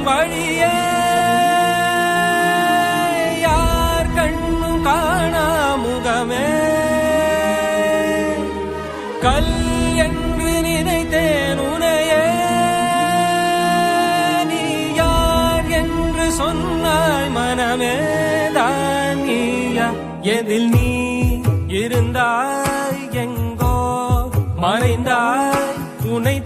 வழியே யார் கண்ணும் காணா முகமே கல் என்று நினைத்தேன் உனையே நீ யார் என்று சொன்னாய் மனமே தான் நீயா எதில் நீ இருந்தாய் எங்கோ மறைந்தாய் உன்னை